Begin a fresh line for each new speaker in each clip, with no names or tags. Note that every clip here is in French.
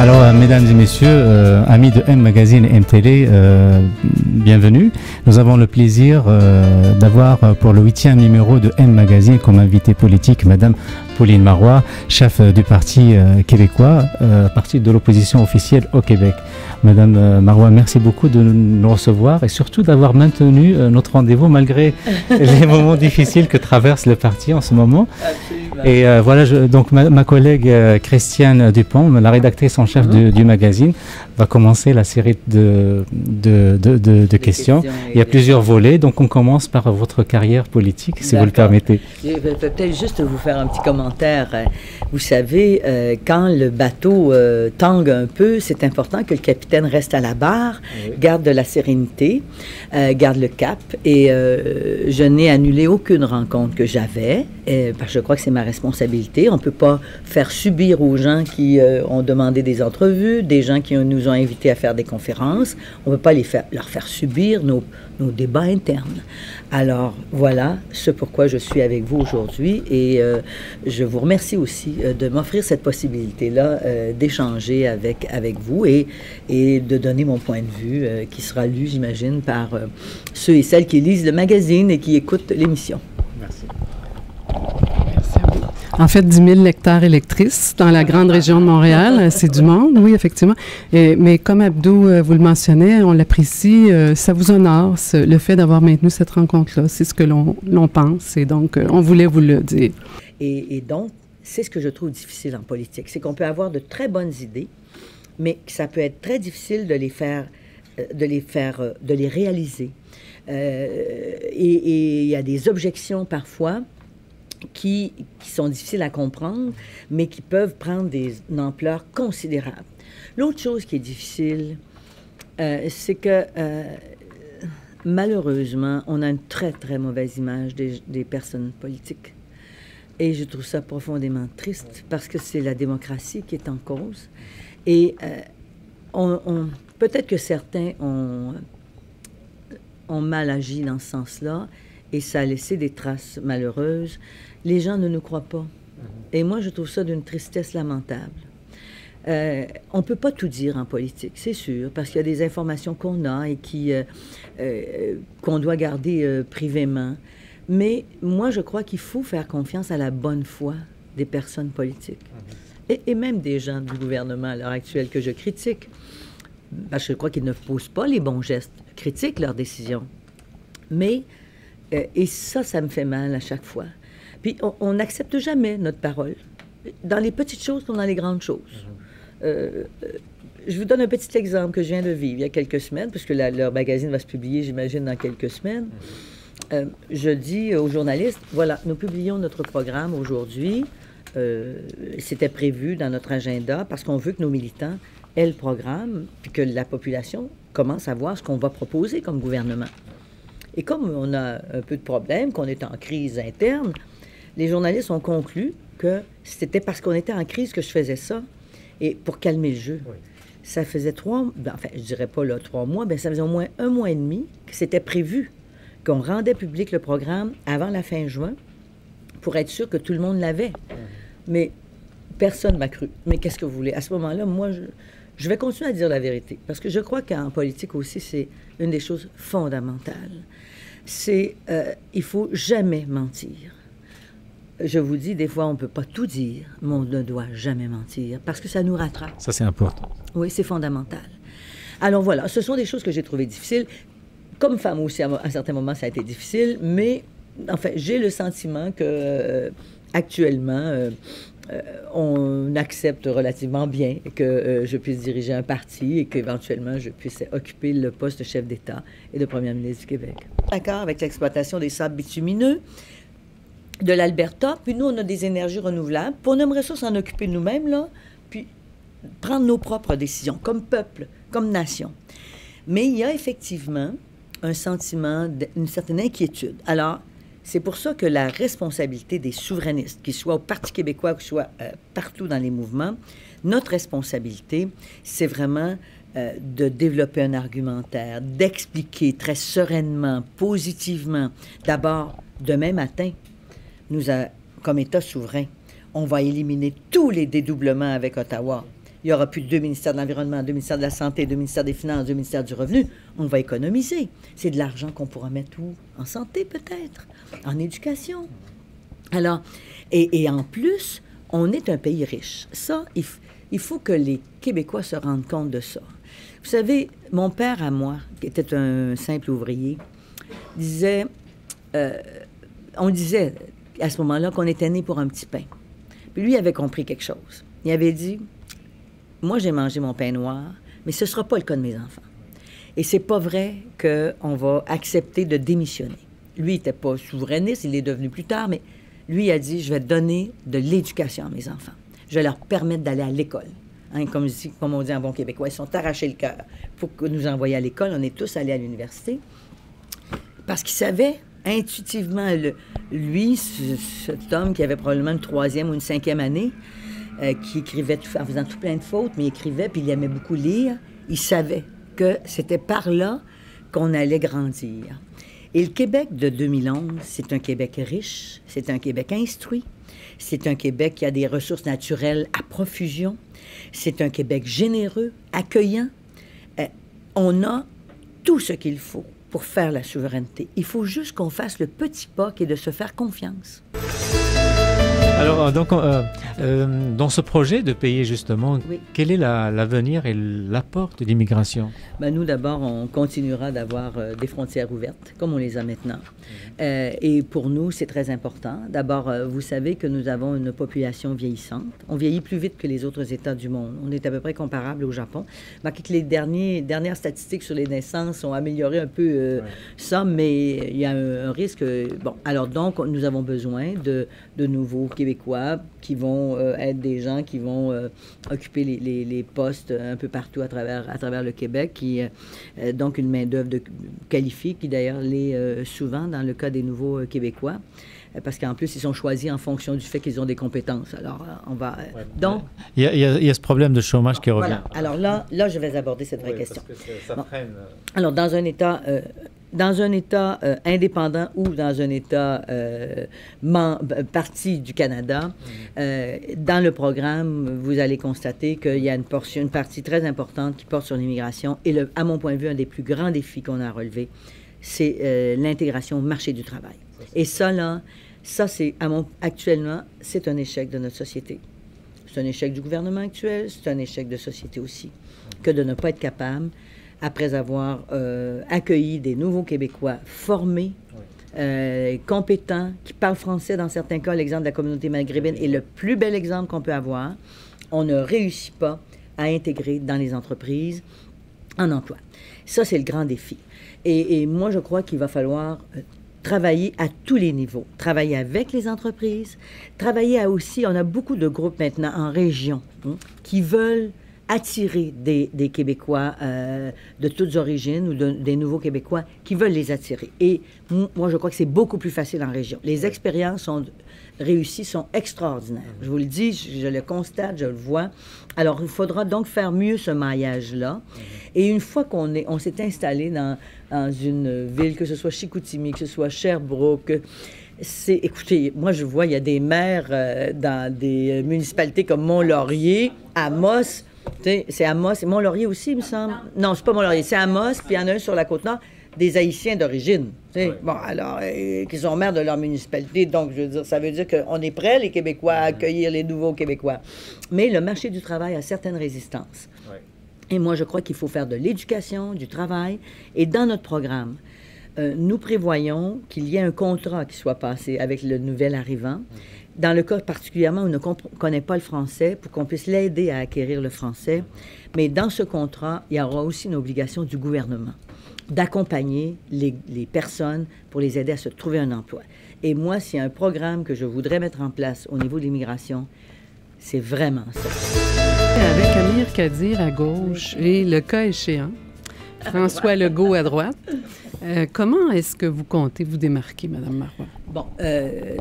Alors, mesdames et messieurs, amis de M Magazine et M Télé, bienvenue. Nous avons le plaisir d'avoir pour le 8e numéro de M Magazine comme invité politique Madame Pauline Marois, chef du Parti québécois, parti de l'opposition officielle au Québec. Madame Marois, merci beaucoup de nous recevoir et surtout d'avoir maintenu notre rendez-vous malgré les moments difficiles que traverse le parti en ce moment.
Absolument.
Et voilà, donc ma collègue Christiane Dupont, la rédactrice en chef du magazine, va commencer la série de questions. Il y a plusieurs volets, donc on commence par votre carrière politique, si vous le permettez.
Je vais peut-être juste vous faire un petit commentaire. Vous savez, quand le bateau tangue un peu, c'est important que le capitaine reste à la barre, garde de la sérénité, garde le cap. Et je n'ai annulé aucune rencontre que j'avais, parce que je crois que c'est ma responsabilité. On ne peut pas faire subir aux gens qui ont demandé des entrevues, des gens qui nous ont invités à faire des conférences. On ne peut pas leur faire subir nos débats internes. Alors, voilà ce pourquoi je suis avec vous aujourd'hui et je vous remercie aussi de m'offrir cette possibilité-là d'échanger avec vous et de donner mon point de vue qui sera lu, j'imagine, par ceux et celles qui lisent le magazine et qui écoutent l'émission.
Merci.
En fait, 10 000 lecteurs et lectrices dans la grande région de Montréal, c'est du monde, oui, effectivement. Mais comme Abdou vous le mentionnait, on l'apprécie, ça vous honore, le fait d'avoir maintenu cette rencontre-là. C'est ce que l'on pense et donc on voulait vous le dire.
Et donc, c'est ce que je trouve difficile en politique, c'est qu'on peut avoir de très bonnes idées, mais que ça peut être très difficile de les réaliser. Et il y a des objections parfois qui sont difficiles à comprendre, mais qui peuvent prendre une ampleur considérable. L'autre chose qui est difficile, c'est que malheureusement, on a une très, très mauvaise image des personnes politiques. Et je trouve ça profondément triste parce que c'est la démocratie qui est en cause. Et peut-être que certains ont mal agi dans ce sens-là et ça a laissé des traces malheureuses. Les gens ne nous croient pas. Et moi, je trouve ça d'une tristesse lamentable. On ne peut pas tout dire en politique, c'est sûr, parce qu'il y a des informations qu'on a et qu'on doit garder privément. Mais moi, je crois qu'il faut faire confiance à la bonne foi des personnes politiques. Et même des gens du gouvernement à l'heure actuelle que je critique. Parce que je crois qu'ils ne posent pas les bons gestes. Je critique leurs décisions. Mais, et ça me fait mal à chaque fois. Puis, on n'accepte jamais notre parole, dans les petites choses comme dans les grandes choses. Je vous donne un petit exemple que je viens de vivre il y a quelques semaines, puisque leur magazine va se publier, j'imagine, dans quelques semaines. Je dis aux journalistes, voilà, nous publions notre programme aujourd'hui. C'était prévu dans notre agenda parce qu'on veut que nos militants aient le programme, puis que la population commence à voir ce qu'on va proposer comme gouvernement. Et comme on a un peu de problème, qu'on est en crise interne, les journalistes ont conclu que c'était parce qu'on était en crise que je faisais ça, et pour calmer le jeu. Oui. Ça faisait enfin, je dirais pas là 3 mois, mais ça faisait au moins 1 mois et demi que c'était prévu qu'on rendait public le programme avant la fin juin pour être sûr que tout le monde l'avait. Mais personne ne m'a cru. Mais qu'est-ce que vous voulez? À ce moment-là, moi, je vais continuer à dire la vérité, parce que je crois qu'en politique aussi, c'est une des choses fondamentales. C'est, il faut jamais mentir. Je vous dis, des fois, on ne peut pas tout dire, mais on ne doit jamais mentir, parce que ça nous rattrape.
Ça, c'est important.
Oui, c'est fondamental. Alors voilà, ce sont des choses que j'ai trouvées difficiles. Comme femme aussi, à un certain moment, ça a été difficile, mais enfin, j'ai le sentiment que actuellement, on accepte relativement bien que je puisse diriger un parti et qu'éventuellement, je puisse occuper le poste de chef d'État et de première ministre du Québec. D'accord, avec l'exploitation des sables bitumineux de l'Alberta, puis nous, on a des énergies renouvelables, puis on aimerait ça s'en occuper nous-mêmes, là, puis prendre nos propres décisions, comme peuple, comme nation. Mais il y a effectivement un sentiment, une certaine inquiétude. Alors, c'est pour ça que la responsabilité des souverainistes, qu'ils soient au Parti québécois ou qu'ils soient partout dans les mouvements, notre responsabilité, c'est vraiment de développer un argumentaire, d'expliquer très sereinement, positivement. D'abord, demain matin, nous, comme État souverain, on va éliminer tous les dédoublements avec Ottawa. Il n'y aura plus deux ministères de l'Environnement, deux ministères de la Santé, deux ministères des Finances, deux ministères du Revenu. On va économiser. C'est de l'argent qu'on pourra mettre où? En santé, peut-être, en éducation. Alors, et en plus, on est un pays riche. Ça, il faut que les Québécois se rendent compte de ça. Vous savez, mon père à moi, qui était un simple ouvrier, disait, on disait à ce moment-là qu'on était né pour un petit pain. Puis lui avait compris quelque chose. Il avait dit, moi j'ai mangé mon pain noir, mais ce ne sera pas le cas de mes enfants. Et c'est pas vrai qu'on va accepter de démissionner. Lui, il n'était pas souverainiste, il est devenu plus tard, mais lui a dit, je vais donner de l'éducation à mes enfants. Je vais leur permettre d'aller à l'école. Hein, comme on dit en bon québécois, ils sont arrachés le cœur pour nous envoyer à l'école. On est tous allés à l'université. Parce qu'il savait intuitivement, lui, cet homme qui avait probablement une 3e ou une 5e année, qui écrivait en faisant tout plein de fautes, mais il écrivait, puis il aimait beaucoup lire, il savait que c'était par là qu'on allait grandir. Et le Québec de 2011, c'est un Québec riche, c'est un Québec instruit, c'est un Québec qui a des ressources naturelles à profusion, c'est un Québec généreux, accueillant. On a tout ce qu'il faut pour faire la souveraineté. Il faut juste qu'on fasse le petit pas qui est de se faire confiance.
Alors, donc, dans ce projet de pays, justement, oui. Quel est l'avenir et l'apport de l'immigration?
Ben, nous, d'abord, on continuera d'avoir des frontières ouvertes, comme on les a maintenant. Et pour nous, c'est très important. D'abord, vous savez que nous avons une population vieillissante. On vieillit plus vite que les autres États du monde. On est à peu près comparable au Japon. Marquez que les dernières statistiques sur les naissances ont amélioré un peu ça, mais il y a un risque. Bon, alors donc, nous avons besoin de nouveaux Québécois qui vont être des gens qui vont occuper les postes un peu partout à travers le Québec, donc une main-d'œuvre qualifiée, qui d'ailleurs l'est souvent dans le cas des nouveaux Québécois, parce qu'en plus, ils sont choisis en fonction du fait qu'ils ont des compétences. Alors, on va... donc...
Il y a ce problème de chômage qui revient.
Voilà. Alors là, je vais aborder cette vraie question.
Parce que ça freine.
Alors, dans un État indépendant ou dans un État partie du Canada, dans le programme, vous allez constater qu'il y a une partie très importante qui porte sur l'immigration. Et à mon point de vue, un des plus grands défis qu'on a à relever, c'est l'intégration au marché du travail. Et ça, actuellement, c'est un échec de notre société. C'est un échec du gouvernement actuel, c'est un échec de société aussi, que de ne pas être capable, après avoir accueilli des nouveaux Québécois formés, compétents, qui parlent français dans certains cas. L'exemple de la communauté maghrébine est le plus bel exemple qu'on peut avoir. On ne réussit pas à intégrer dans les entreprises en emploi. Ça, c'est le grand défi. Et moi, je crois qu'il va falloir travailler à tous les niveaux. Travailler avec les entreprises, travailler aussi, on a beaucoup de groupes maintenant en région qui veulent attirer des Québécois de toutes origines ou des nouveaux Québécois qui veulent les attirer. Et moi, je crois que c'est beaucoup plus facile en région. Les expériences réussies sont extraordinaires. Je vous le dis, je le constate, je le vois. Alors, il faudra donc faire mieux ce maillage-là. Et une fois qu'on s'est installé dans une ville, que ce soit Chicoutimi, que ce soit Sherbrooke, écoutez, moi, je vois, il y a des maires dans des municipalités comme Mont-Laurier, Amos. C'est Amos, c'est Mont-Laurier aussi, il me semble. Non, c'est pas Mont-Laurier, c'est Amos, puis il y en a un sur la Côte-Nord, des Haïtiens d'origine. Bon, alors, qui sont maires de leur municipalité, donc, je veux dire, ça veut dire qu'on est prêts, les Québécois, à accueillir les nouveaux Québécois. Mais le marché du travail a certaines résistances. Et moi, je crois qu'il faut faire de l'éducation, du travail, et dans notre programme, nous prévoyons qu'il y ait un contrat qui soit passé avec le nouvel arrivant, dans le cas particulièrement où on ne connaît pas le français, pour qu'on puisse l'aider à acquérir le français. Mais dans ce contrat, il y aura aussi une obligation du gouvernement d'accompagner les personnes pour les aider à se trouver un emploi. Et moi, s'il y a un programme que je voudrais mettre en place au niveau de l'immigration, c'est vraiment ça.
Avec Amir Kadir à gauche et le cas échéant, François Legault à droite, comment est-ce que vous comptez vous démarquer, Mme Marois?
Bon,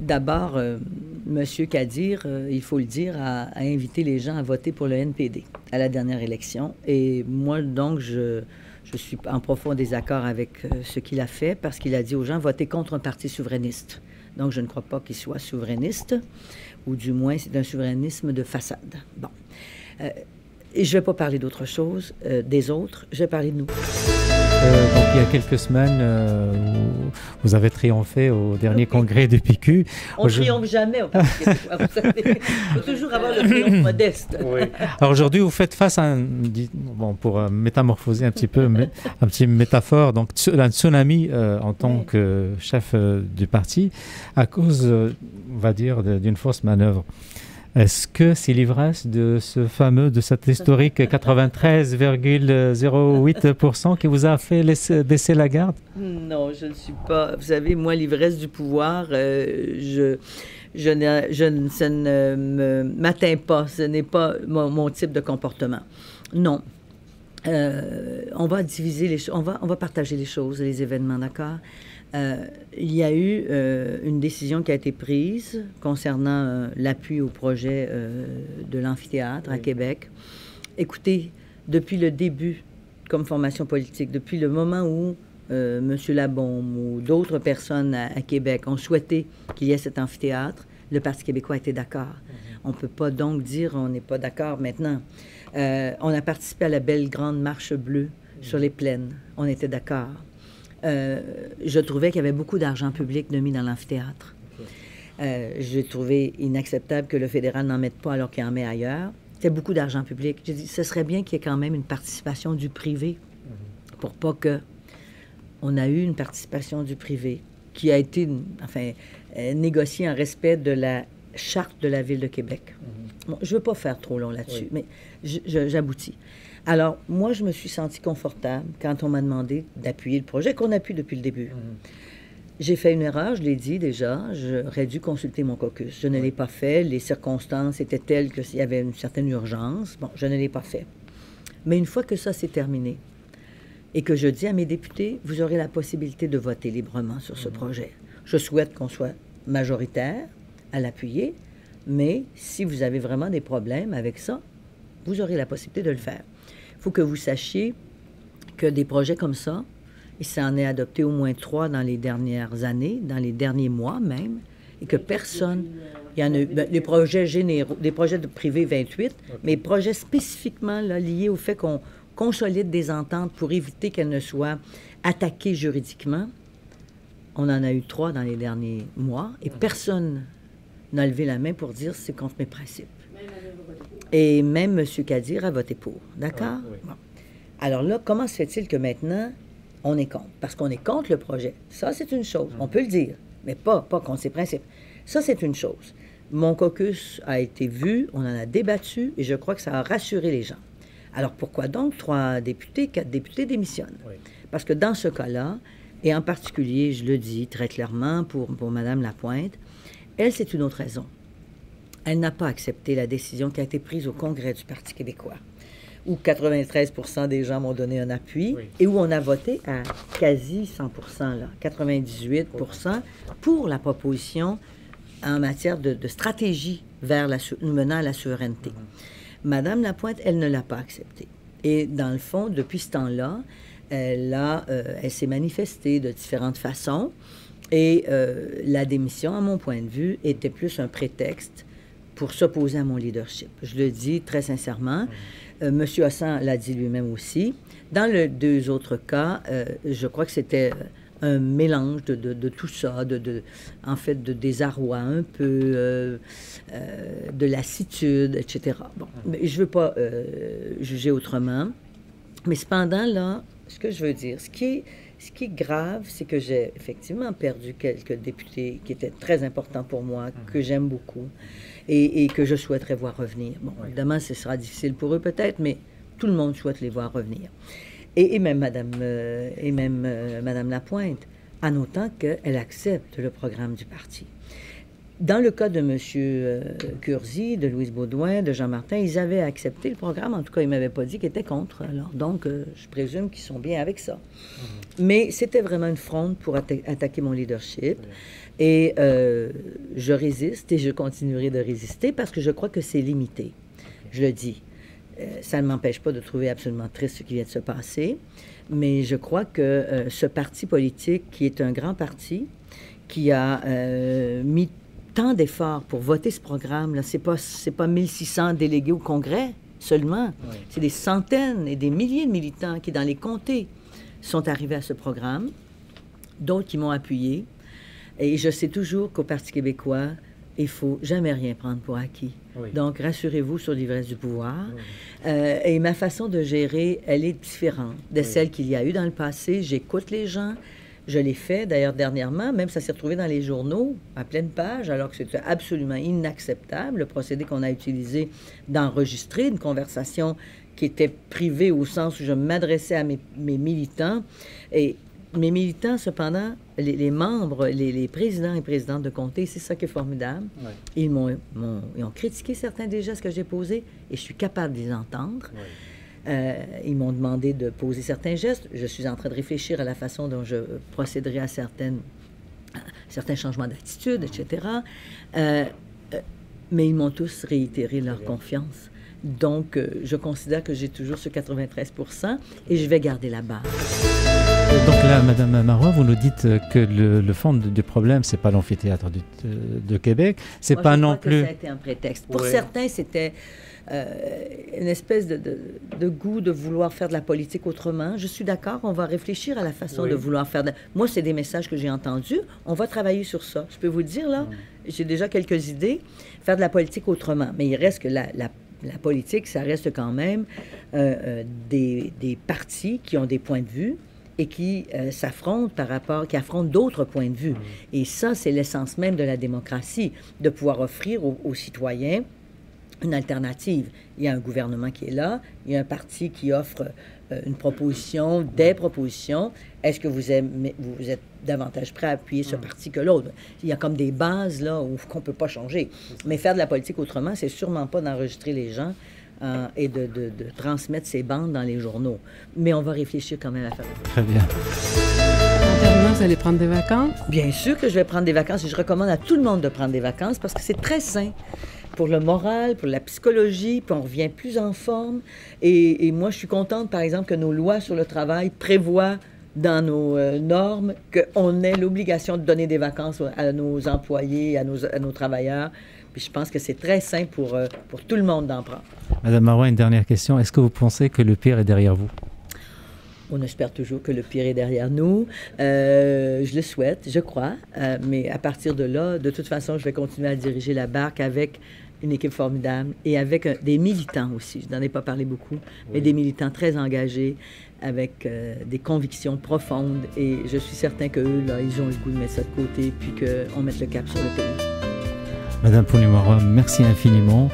d'abord, M. Kadir, il faut le dire, a invité les gens à voter pour le NPD à la dernière élection. Et moi, donc, je suis en profond désaccord avec ce qu'il a fait, parce qu'il a dit aux gens, votez contre un parti souverainiste. Donc, je ne crois pas qu'il soit souverainiste, ou du moins, c'est un souverainisme de façade. Bon. Et je ne vais pas parler d'autre chose, des autres, je vais parler de nous.
Donc, il y a quelques semaines, vous avez triomphé au dernier congrès du PQ.
On ne triomphe jamais au Parti québécois, vous savez. Il faut toujours avoir le triomphe modeste.
Oui. Alors aujourd'hui, vous faites face à pour métamorphoser un petit peu, un petit métaphore, donc un tsunami en tant que chef du parti, à cause, on va dire, d'une fausse manœuvre. Est-ce que c'est l'ivresse de cet historique 93,08% qui vous a fait baisser la garde?
Non, je ne suis pas. Vous savez, moi, l'ivresse du pouvoir, ça ne m'atteint pas. Ce n'est pas mon type de comportement. Non. On va diviser les choses. On va partager les choses, les événements, d'accord? Il y a eu une décision qui a été prise concernant l'appui au projet de l'amphithéâtre à Québec. Écoutez, depuis le début, comme formation politique, depuis le moment où M. Labaume ou d'autres personnes à Québec ont souhaité qu'il y ait cet amphithéâtre, le Parti québécois était d'accord. On ne peut pas donc dire on n'est pas d'accord maintenant. On a participé à la belle grande marche bleue sur les plaines. On était d'accord. Je trouvais qu'il y avait beaucoup d'argent public de mis dans l'amphithéâtre. J'ai trouvé inacceptable que le fédéral n'en mette pas alors qu'il en met ailleurs. C'était beaucoup d'argent public. J'ai dit, ce serait bien qu'il y ait quand même une participation du privé pour pas que... On a eu une participation du privé qui a été, négociée en respect de la charte de la Ville de Québec. Bon, je ne veux pas faire trop long là-dessus, mais j'aboutis. Alors, moi, je me suis sentie confortable quand on m'a demandé d'appuyer le projet, qu'on appuie depuis le début. J'ai fait une erreur, je l'ai dit déjà, j'aurais dû consulter mon caucus. Je ne l'ai pas fait, les circonstances étaient telles qu'il y avait une certaine urgence. Bon, je ne l'ai pas fait. Mais une fois que ça s'est terminé, et que je dis à mes députés, vous aurez la possibilité de voter librement sur ce projet. Je souhaite qu'on soit majoritaire à l'appuyer, mais si vous avez vraiment des problèmes avec ça, vous aurez la possibilité de le faire. Il faut que vous sachiez que des projets comme ça, il s'en est adopté au moins 3 dans les dernières années, dans les derniers mois même, et que personne... Il y en a eu des projets généraux, des projets de privé 28, mais projets spécifiquement là, liés au fait qu'on consolide des ententes pour éviter qu'elles ne soient attaquées juridiquement. On en a eu 3 dans les derniers mois, et personne n'a levé la main pour dire c'est contre mes principes. Et même M. Kadir a voté pour. D'accord? Oui. Bon. Alors là, comment se fait-il que maintenant, on est contre? Parce qu'on est contre le projet. Ça, c'est une chose. On peut le dire, mais pas contre ses principes. Ça, c'est une chose. Mon caucus a été vu, on en a débattu, et je crois que ça a rassuré les gens. Alors, pourquoi donc 3 députés, 4 députés démissionnent? Oui. Parce que dans ce cas-là, et en particulier, je le dis très clairement pour Mme Lapointe, elle, c'est une autre raison. Elle n'a pas accepté la décision qui a été prise au Congrès du Parti québécois, où 93% des gens m'ont donné un appui, et où on a voté à quasi 100%, là, 98% pour la proposition en matière de stratégie vers nous menant à la souveraineté. Madame Lapointe, elle ne l'a pas accepté. Et dans le fond, depuis ce temps-là, elle s'est manifestée de différentes façons. Et la démission, à mon point de vue, était plus un prétexte pour s'opposer à mon leadership. Je le dis très sincèrement. M. Hassan l'a dit lui-même aussi. Dans les 2 autres cas, je crois que c'était un mélange de tout ça, en fait, de désarroi un peu, de lassitude, etc. Bon, mais je ne veux pas juger autrement. Mais cependant, là, ce que je veux dire, ce qui est grave, c'est que j'ai effectivement perdu quelques députés qui étaient très importants pour moi, que j'aime beaucoup, et que je souhaiterais voir revenir. Bon, évidemment, ce sera difficile pour eux peut-être, mais tout le monde souhaite les voir revenir. Et même Madame Lapointe, en autant qu'elle accepte le programme du parti. Dans le cas de M. Curzi, de Louise Baudouin, de Jean Martin, ils avaient accepté le programme. En tout cas, ils ne m'avaient pas dit qu'ils étaient contre. Alors, donc, je présume qu'ils sont bien avec ça. Mais c'était vraiment une fronde pour attaquer mon leadership. Et je résiste et je continuerai de résister parce que je crois que c'est limité. Je le dis. Ça ne m'empêche pas de trouver absolument triste ce qui vient de se passer. Mais je crois que ce parti politique, qui est un grand parti, qui a mis tant d'efforts pour voter ce programme-là, c'est pas 1600 délégués au Congrès seulement. C'est des centaines et des milliers de militants qui, dans les comtés, sont arrivés à ce programme, d'autres qui m'ont appuyé. Et je sais toujours qu'au Parti québécois, il faut jamais rien prendre pour acquis. Donc, rassurez-vous sur l'ivresse du pouvoir. Et ma façon de gérer, elle est différente de celle qu'il y a eu dans le passé. J'écoute les gens. Je l'ai fait, d'ailleurs, dernièrement. Même ça s'est retrouvé dans les journaux, à pleine page, alors que c'était absolument inacceptable, le procédé qu'on a utilisé d'enregistrer une conversation qui était privée au sens où je m'adressais à mes militants. Et mes militants, cependant, les membres, les présidents et présidentes de comté, c'est ça qui est formidable. Ils ont critiqué certains des gestes que j'ai posés et je suis capable de les entendre. Ils m'ont demandé de poser certains gestes. Je suis en train de réfléchir à la façon dont je procéderai à certains changements d'attitude, etc. Mais ils m'ont tous réitéré leur confiance. Donc, je considère que j'ai toujours ce 93% et je vais garder la base.
Donc là, Madame Marois, vous nous dites que le fond du problème, c'est pas l'amphithéâtre de Québec, c'est pas non plus...
Que ça a été un prétexte. Pour certains, c'était une espèce de goût de vouloir faire de la politique autrement. Je suis d'accord, on va réfléchir à la façon de vouloir faire... Moi, c'est des messages que j'ai entendus. On va travailler sur ça. Je peux vous dire, là, j'ai déjà quelques idées. Faire de la politique autrement. Mais il reste que la politique, ça reste quand même des partis qui ont des points de vue et qui s'affrontent qui affrontent d'autres points de vue. Et ça, c'est l'essence même de la démocratie, de pouvoir offrir aux citoyens une alternative. Il y a un gouvernement qui est là, il y a un parti qui offre une proposition, des propositions. Est-ce que vous êtes davantage prêt à appuyer ce parti que l'autre? Il y a comme des bases là qu'on ne peut pas changer. Mais faire de la politique autrement, c'est sûrement pas d'enregistrer les gens et de transmettre ces bandes dans les journaux. Mais on va réfléchir quand même à faire ça.
Très bien.
En terminant, vous allez prendre des vacances?
Bien sûr que je vais prendre des vacances et je recommande à tout le monde de prendre des vacances parce que c'est très sain pour le moral, pour la psychologie, puis on revient plus en forme. Et moi, je suis contente, par exemple, que nos lois sur le travail prévoient dans nos normes qu'on ait l'obligation de donner des vacances à nos employés, à nos travailleurs. Puis je pense que c'est très sain pour tout le monde d'en prendre.
Madame Marois, une dernière question. Est-ce que vous pensez que le pire est derrière vous?
On espère toujours que le pire est derrière nous. Je le souhaite, je crois. Mais à partir de là, de toute façon, je vais continuer à diriger la barque avec une équipe formidable et avec des militants aussi. Je n'en ai pas parlé beaucoup, mais des militants très engagés, avec des convictions profondes. Et je suis certain qu'eux, là, ils ont le goût de mettre ça de côté puis qu'on mette le cap sur le pays.
Madame Poulimarois, merci infiniment.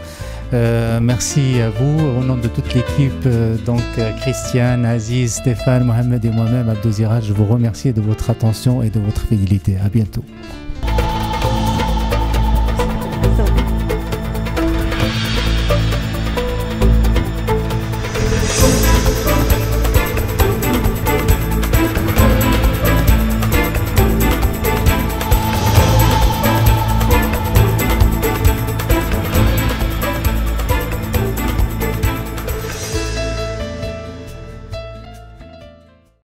Merci à vous, au nom de toute l'équipe, donc Christiane, Aziz, Stéphane, Mohamed et moi-même, Abdou Ziraj, je vous remercie de votre attention et de votre fidélité. À bientôt.